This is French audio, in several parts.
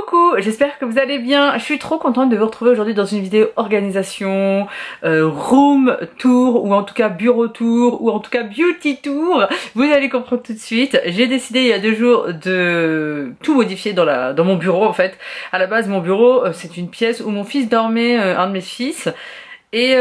Coucou, j'espère que vous allez bien. Je suis trop contente de vous retrouver aujourd'hui dans une vidéo organisation, room tour, ou en tout cas bureau tour, ou en tout cas beauty tour. Vous allez comprendre tout de suite. J'ai décidé il y a 2 jours de tout modifier dans mon bureau en fait. À la base mon bureau c'est une pièce où mon fils dormait, un de mes fils. Et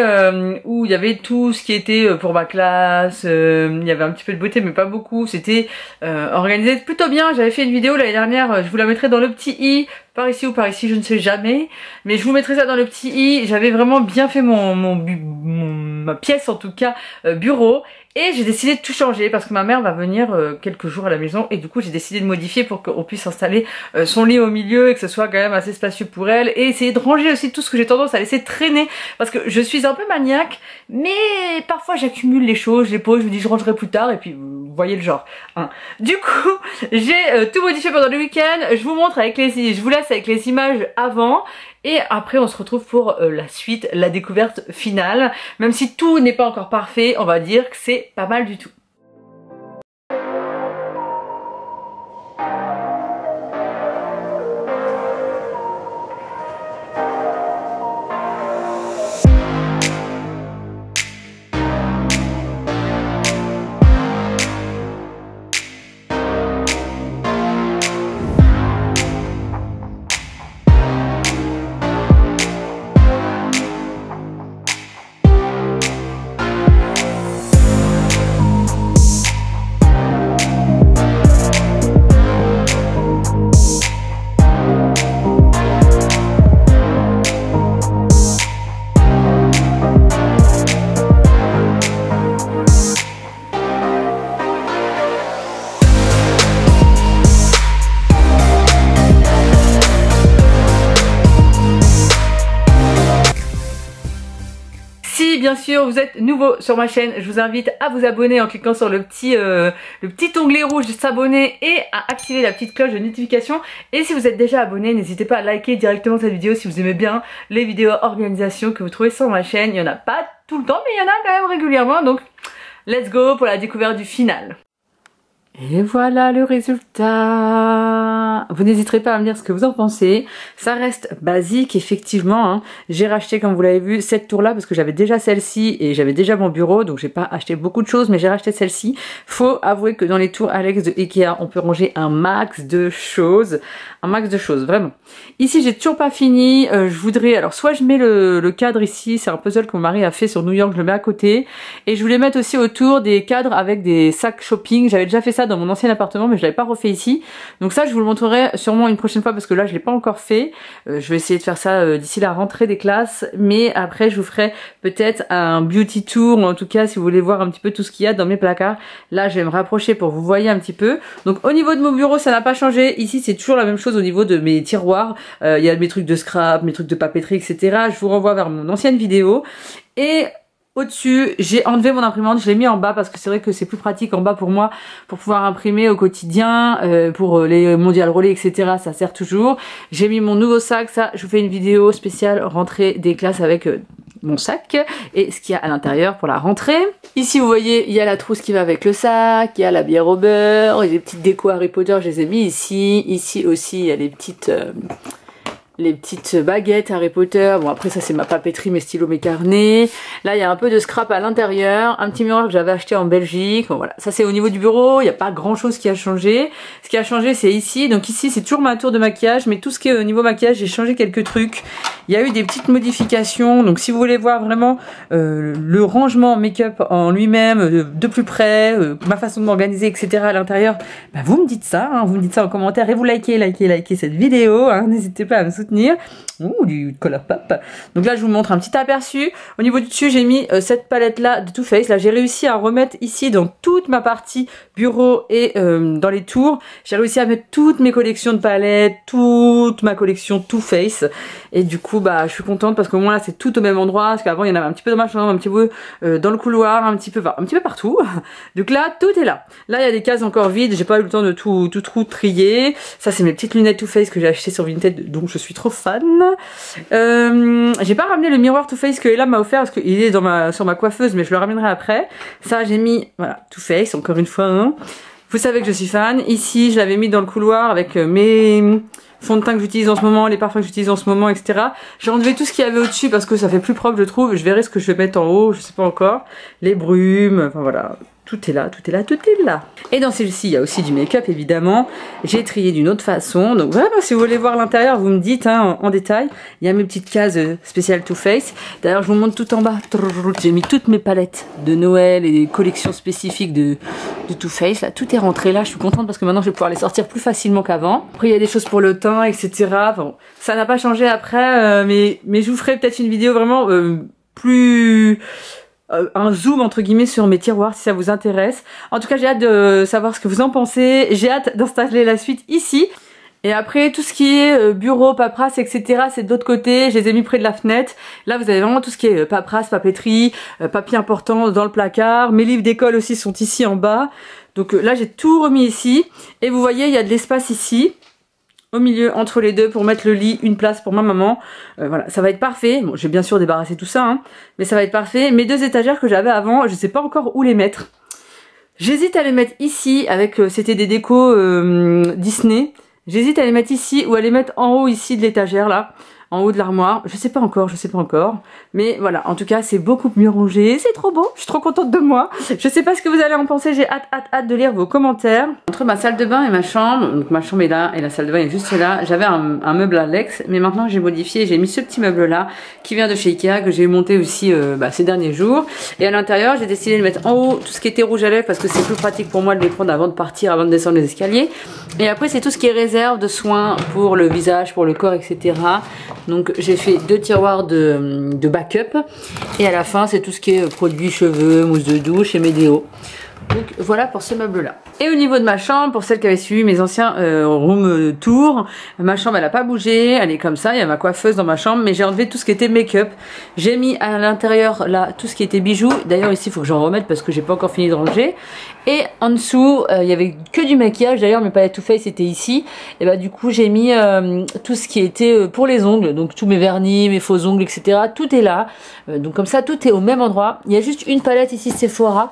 où il y avait tout ce qui était pour ma classe, il y avait un petit peu de beauté mais pas beaucoup, c'était organisé plutôt bien. J'avais fait une vidéo l'année dernière, je vous la mettrai dans le petit i, par ici ou par ici, je ne sais jamais, mais je vous mettrai ça dans le petit i. J'avais vraiment bien fait ma pièce en tout cas, bureau. Et j'ai décidé de tout changer parce que ma mère va venir quelques jours à la maison et du coup j'ai décidé de modifier pour qu'on puisse installer son lit au milieu et que ce soit quand même assez spacieux pour elle, et essayer de ranger aussi tout ce que j'ai tendance à laisser traîner parce que je suis un peu maniaque, mais parfois j'accumule les choses, je les pose, je me dis je rangerai plus tard et puis vous voyez le genre. Hein. Du coup j'ai tout modifié pendant le week-end, je vous montre je vous laisse avec les images avant. Et après on se retrouve pour la suite, la découverte finale. Même si tout n'est pas encore parfait, on va dire que c'est pas mal du tout. Si bien sûr vous êtes nouveau sur ma chaîne, je vous invite à vous abonner en cliquant sur le petit onglet rouge de s'abonner et à activer la petite cloche de notification. Et si vous êtes déjà abonné, n'hésitez pas à liker directement cette vidéo si vous aimez bien les vidéos organisation que vous trouvez sur ma chaîne. Il n'y en a pas tout le temps mais il y en a quand même régulièrement, donc let's go pour la découverte du final. Et voilà le résultat. Vous n'hésiterez pas à me dire ce que vous en pensez. Ça reste basique effectivement. Hein. J'ai racheté, comme vous l'avez vu, cette tour là parce que j'avais déjà celle-ci et j'avais déjà mon bureau, donc j'ai pas acheté beaucoup de choses, mais j'ai racheté celle-ci. Faut avouer que dans les tours Alex de Ikea, on peut ranger un max de choses. Un max de choses, vraiment. Ici j'ai toujours pas fini. Je voudrais, alors soit je mets le cadre ici, c'est un puzzle que mon mari a fait sur New York, je le mets à côté. Et je voulais mettre aussi autour des cadres avec des sacs shopping. J'avais déjà fait ça dans mon ancien appartement mais je l'avais pas refait ici, donc ça je vous le montrerai sûrement une prochaine fois parce que là je l'ai pas encore fait. Je vais essayer de faire ça d'ici la rentrée des classes, mais après je vous ferai peut-être un beauty tour, ou en tout cas si vous voulez voir un petit peu tout ce qu'il y a dans mes placards. Là je vais me rapprocher pour que vous voyez un petit peu. Donc au niveau de mon bureau ça n'a pas changé, ici c'est toujours la même chose au niveau de mes tiroirs. Il y a mes trucs de scrap, mes trucs de papeterie, etc. Je vous renvoie vers mon ancienne vidéo. Et au-dessus, j'ai enlevé mon imprimante, je l'ai mis en bas parce que c'est vrai que c'est plus pratique en bas pour moi pour pouvoir imprimer au quotidien, pour les mondial relais, etc. Ça sert toujours. J'ai mis mon nouveau sac, ça je vous fais une vidéo spéciale rentrée des classes avec mon sac et ce qu'il y a à l'intérieur pour la rentrée. Ici vous voyez, il y a la trousse qui va avec le sac, il y a la bière au beurre, et les petites décos Harry Potter, je les ai mis ici. Ici aussi il y a les petites baguettes Harry Potter. Bon après ça c'est ma papeterie, mes stylos, mes carnets. Là il y a un peu de scrap à l'intérieur, un petit miroir que j'avais acheté en Belgique. Bon voilà, ça c'est au niveau du bureau, il n'y a pas grand chose qui a changé. Ce qui a changé c'est ici, donc ici c'est toujours ma tour de maquillage, mais tout ce qui est au niveau maquillage j'ai changé quelques trucs. Il y a eu des petites modifications, donc si vous voulez voir vraiment le rangement make-up en lui-même de plus près, ma façon de m'organiser, etc. à l'intérieur, bah, vous me dites ça, hein, vous me dites ça en commentaire et vous likez cette vidéo, hein, n'hésitez pas à me soutenir. Ouh, du Color Pop. Donc là je vous montre un petit aperçu. Au niveau du dessus j'ai mis cette palette là de Too Faced. Là j'ai réussi à remettre ici dans toute ma partie bureau et dans les tours, j'ai réussi à mettre toutes mes collections de palettes, toute ma collection Too Faced. Et du coup bah je suis contente parce qu'au moins là c'est tout au même endroit, parce qu'avant il y en avait un petit peu dans ma chambre, un petit peu dans le couloir, un petit peu partout. Donc là tout est là. Là il y a des cases encore vides, j'ai pas eu le temps de tout trier. Ça c'est mes petites lunettes Too Faced que j'ai achetées sur Vinted, donc je suis trop fan. J'ai pas ramené le miroir Too Faced que Ella m'a offert parce qu'il est sur ma coiffeuse, mais je le ramènerai après. Ça j'ai mis, voilà, Too Faced encore une fois. Hein. Vous savez que je suis fan. Ici, je l'avais mis dans le couloir avec mes fonds de teint que j'utilise en ce moment, les parfums que j'utilise en ce moment, etc. J'ai enlevé tout ce qu'il y avait au-dessus parce que ça fait plus propre, je trouve. Je verrai ce que je vais mettre en haut, je sais pas encore. Les brumes, enfin voilà. Tout est là, tout est là, tout est là. Et dans celle-ci, il y a aussi du make-up, évidemment. J'ai trié d'une autre façon. Donc voilà, si vous voulez voir l'intérieur, vous me dites hein, en détail. Il y a mes petites cases spéciales Too Faced. D'ailleurs, je vous montre tout en bas. J'ai mis toutes mes palettes de Noël et des collections spécifiques de Too Faced. Là, tout est rentré là. Je suis contente parce que maintenant, je vais pouvoir les sortir plus facilement qu'avant. Après, il y a des choses pour le teint, etc. Bon, ça n'a pas changé après, mais je vous ferai peut-être une vidéo vraiment plus... un zoom entre guillemets sur mes tiroirs si ça vous intéresse. En tout cas j'ai hâte de savoir ce que vous en pensez. J'ai hâte d'installer la suite ici. Et après tout ce qui est bureau, paperasse, etc. c'est de l'autre côté. Je les ai mis près de la fenêtre. Là vous avez vraiment tout ce qui est paperasse, papeterie, papier important dans le placard. Mes livres d'école aussi sont ici en bas. Donc là j'ai tout remis ici. Et vous voyez il y a de l'espace ici. Au milieu, entre les deux, pour mettre le lit, une place pour ma maman. Voilà, ça va être parfait. Bon, j'ai bien sûr débarrassé tout ça, hein, mais ça va être parfait. Mes 2 étagères que j'avais avant, je sais pas encore où les mettre. J'hésite à les mettre ici, avec, c'était des décos Disney. J'hésite à les mettre ici ou à les mettre en haut ici de l'étagère, là. En haut de l'armoire, je sais pas encore. Mais voilà, en tout cas, c'est beaucoup mieux rangé. C'est trop beau, je suis trop contente de moi. Je sais pas ce que vous allez en penser, j'ai hâte de lire vos commentaires. Entre ma salle de bain et ma chambre, donc ma chambre est là et la salle de bain est juste là, j'avais un meuble Alex, mais maintenant j'ai modifié, j'ai mis ce petit meuble là, qui vient de chez Ikea, que j'ai monté aussi ces derniers jours. Et à l'intérieur, j'ai décidé de mettre en haut tout ce qui était rouge à lèvres, parce que c'est plus pratique pour moi de les prendre avant de partir, avant de descendre les escaliers. Et après, c'est tout ce qui est réserve de soins pour le visage, pour le corps, etc. Donc j'ai fait 2 tiroirs de backup et à la fin c'est tout ce qui est produits cheveux, mousse de douche et mes déos. Donc voilà pour ce meuble là. Et au niveau de ma chambre, pour celles qui avaient suivi mes anciens room tours, ma chambre elle a pas bougé, elle est comme ça, il y a ma coiffeuse dans ma chambre, mais j'ai enlevé tout ce qui était make-up. J'ai mis à l'intérieur là tout ce qui était bijoux, d'ailleurs ici il faut que j'en remette parce que j'ai pas encore fini de ranger. Et en dessous il y avait que du maquillage, d'ailleurs mes palettes Too Faced c'était ici. Et bah du coup j'ai mis tout ce qui était pour les ongles, donc tous mes vernis, mes faux ongles, etc. Tout est là, donc comme ça tout est au même endroit. Il y a juste une palette ici Sephora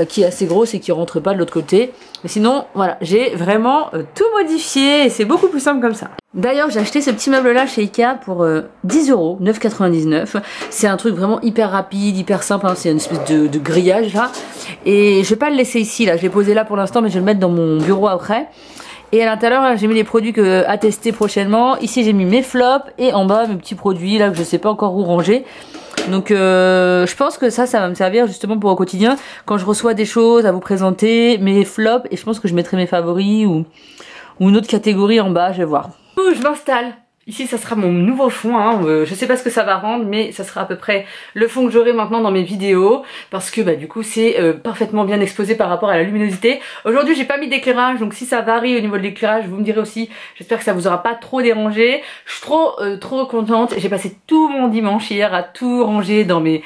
qui est assez grosse et qui rentre pas de l'autre côté. Mais sinon, voilà, j'ai vraiment tout modifié et c'est beaucoup plus simple comme ça. D'ailleurs, j'ai acheté ce petit meuble-là chez Ikea pour 10 €, 9,99 €. C'est un truc vraiment hyper rapide, hyper simple, hein. C'est une espèce de grillage là. Et je vais pas le laisser ici, là. Je l'ai posé là pour l'instant, mais je vais le mettre dans mon bureau après. Et à l'intérieur, j'ai mis les produits à tester prochainement. Ici, j'ai mis mes flops et en bas, mes petits produits là que je sais pas encore où ranger. Donc je pense que ça va me servir justement pour au quotidien quand je reçois des choses à vous présenter, mes flops, et je pense que je mettrai mes favoris ou une autre catégorie en bas, je vais voir. Je m'installe. Ici ça sera mon nouveau fond, hein. Je sais pas ce que ça va rendre, mais ça sera à peu près le fond que j'aurai maintenant dans mes vidéos, parce que bah du coup c'est parfaitement bien exposé par rapport à la luminosité. Aujourd'hui j'ai pas mis d'éclairage, donc si ça varie au niveau de l'éclairage, vous me direz aussi. J'espère que ça vous aura pas trop dérangé. Je suis trop contente. J'ai passé tout mon dimanche hier à tout ranger dans mes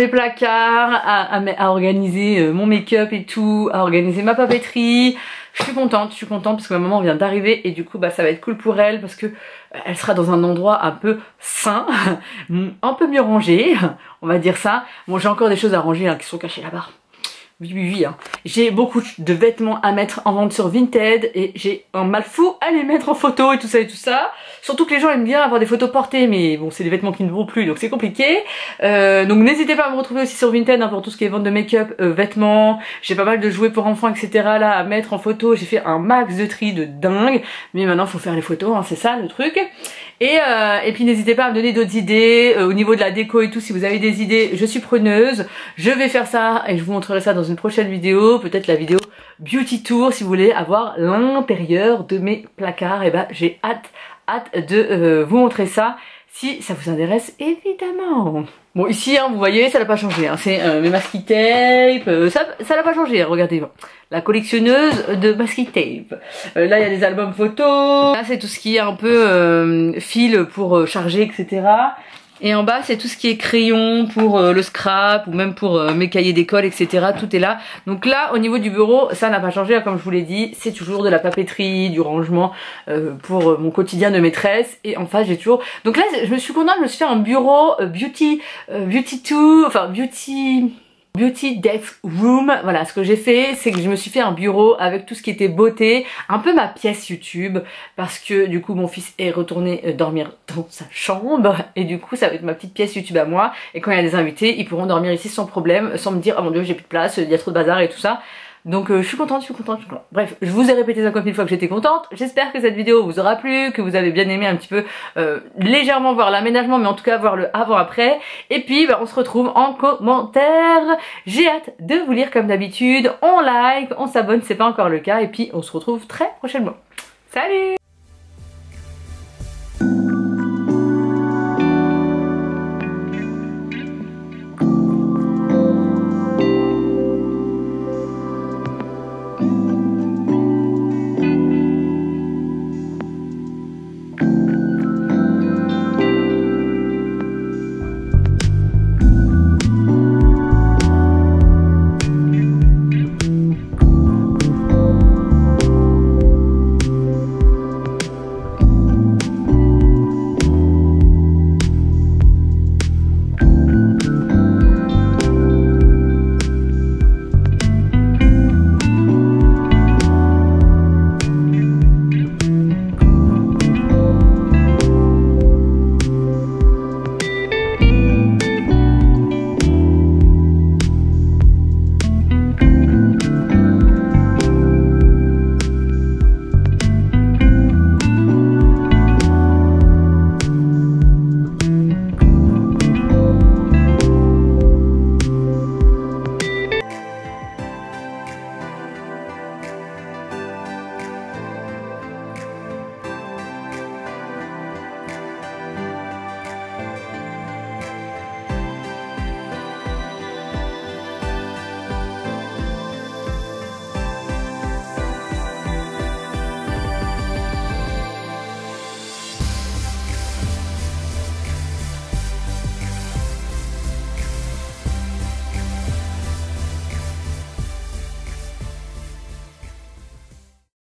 placards, à organiser mon make-up et tout, à organiser ma papeterie. Je suis contente parce que ma maman vient d'arriver et du coup bah ça va être cool pour elle parce que elle sera dans un endroit un peu sain, un peu mieux rangé, on va dire ça. Bon, j'ai encore des choses à ranger hein, qui sont cachées là-bas. Oui, hein. J'ai beaucoup de vêtements à mettre en vente sur Vinted et j'ai un mal fou à les mettre en photo et tout ça. Surtout que les gens aiment bien avoir des photos portées, mais bon, c'est des vêtements qui ne vont plus, donc c'est compliqué. Donc n'hésitez pas à me retrouver aussi sur Vinted hein, pour tout ce qui est vente de make-up, vêtements. J'ai pas mal de jouets pour enfants, etc. là à mettre en photo. J'ai fait un max de tri de dingue, mais maintenant faut faire les photos, hein, c'est ça le truc. Et puis n'hésitez pas à me donner d'autres idées au niveau de la déco et tout. Si vous avez des idées, je suis preneuse. Je vais faire ça et je vous montrerai ça dans une prochaine vidéo, peut-être la vidéo beauty tour si vous voulez avoir l'intérieur de mes placards. Et bah j'ai hâte de vous montrer ça si ça vous intéresse évidemment. Bon ici hein, vous voyez ça n'a pas changé hein. C'est mes masking tape, ça n'a pas changé hein. Regardez la collectionneuse de masking tape. Là il y a des albums photos, là c'est tout ce qui est un peu fil pour charger etc. Et en bas c'est tout ce qui est crayon pour le scrap ou même pour mes cahiers d'école etc. Tout est là. Donc là au niveau du bureau ça n'a pas changé hein, comme je vous l'ai dit. C'est toujours de la papeterie, du rangement pour mon quotidien de maîtresse. Et en face j'ai toujours... Donc là je me suis contente, je me suis fait un bureau beauty Beauty Desk Room. Voilà, ce que j'ai fait, c'est que je me suis fait un bureau avec tout ce qui était beauté, un peu ma pièce YouTube, parce que du coup mon fils est retourné dormir dans sa chambre, et du coup ça va être ma petite pièce YouTube à moi, et quand il y a des invités, ils pourront dormir ici sans problème, sans me dire oh mon dieu j'ai plus de place, il y a trop de bazar et tout ça. Donc je suis contente, je suis contente. Bref, je vous ai répété 50 000 fois que j'étais contente. J'espère que cette vidéo vous aura plu, que vous avez bien aimé un petit peu légèrement voir l'aménagement, mais en tout cas voir le avant-après. Et puis on se retrouve en commentaire. J'ai hâte de vous lire comme d'habitude. On like, on s'abonne, c'est pas encore le cas. Et puis on se retrouve très prochainement. Salut!